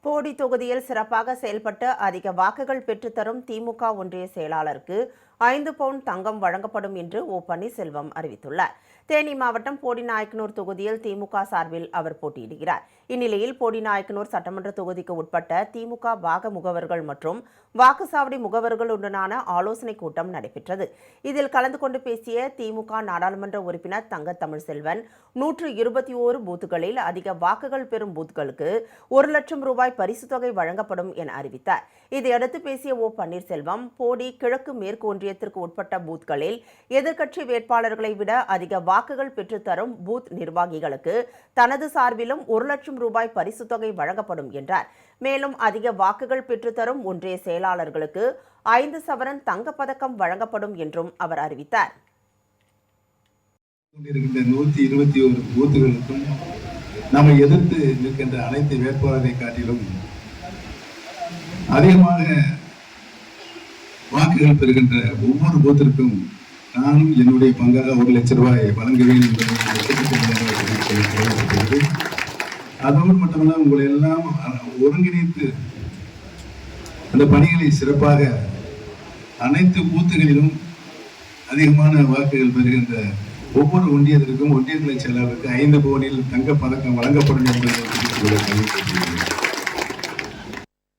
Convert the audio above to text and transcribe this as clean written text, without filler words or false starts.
போடி தொகுதியில் சிறப்பாக செயல்பட்டு அதிக வாக்குகள் பெற்றுத்தரும் திமுக ஒன்றிய செயலாளருக்கு 5 பவுன் தங்கம் வழங்கப்படும் என்று ஓ பன்னீர்செல்வம் அறிவித்துள்ளார். தேனி மாவட்டம் போடிநாயக்கனூர் தொகுதியில் திமுக சார்பில் அவர் போட்டியிடுகிறார். இந்நிலையில் போடிநாயக்கனூர் சட்டமன்ற தொகுதிக்கு உட்பட்ட திமுக வாக முகவர்கள் மற்றும் வாக்குச்சாவடி முகவர்களுடனான ஆலோசனைக் கூட்டம் நடைபெற்றது. இதில் கலந்து கொண்டு பேசிய திமுக நாடாளுமன்ற உறுப்பினர் தங்க தமிழ்செல்வன் 121 பூத்துகளில் அதிக வாக்குகள் பெறும் பூத்துகளுக்கு 1 லட்சம் ரூபாய் பரிசுத் தொகை வழங்கப்படும் என அறிவித்தார். இதையடுத்து பேசிய ஓ பன்னீர்செல்வம், போடி கிழக்கு மேற்கு ஒன்றியத்திற்கு உட்பட்ட பூத்களில் எதிர்க்கட்சி வேட்பாளர்களை விட அதிக வாக்குகள் பெற்றுத்தரும் பூத் நிர்வாகிகளுக்கு தனது சார்பிலும் 1 லட்சம் ரூபாய் பரிசுத் தொகை வழங்கப்படும் என்றார். மேலும் அதிக வாக்குகள் பெற்றுத்தரும் ஒன்றிய செயலாளர்களுக்கு 5 சவரன் தங்கப்பதக்கம் வழங்கப்படும் என்றும் அவர் அறிவித்தார். 121 பூத்துகளுக்கும் நம்மை எதிர்த்து நிற்கின்ற அனைத்து வேட்பாளரை காட்டிலும் அதிகமாக வாக்குகள் பெறுகின்ற ஒவ்வொரு பூத்திற்கும் நானும் என்னுடைய பங்காக 1 லட்சம் ரூபாய் வழங்குவேன் என்பதை அதோடு மட்டுமல்ல உங்களை எல்லாம் ஒருங்கிணைத்து அந்த பணிகளை சிறப்பாக அனைத்து பூத்துகளிலும் அதிகமான வாக்குகள் பெறுகின்ற ஒவ்வொரு ஒன்றியத்திற்கும் ஒன்றிய செயலாளருக்கு 5 பவுனில் தங்கப் பதக்கம் வழங்கப்படும் என்பதை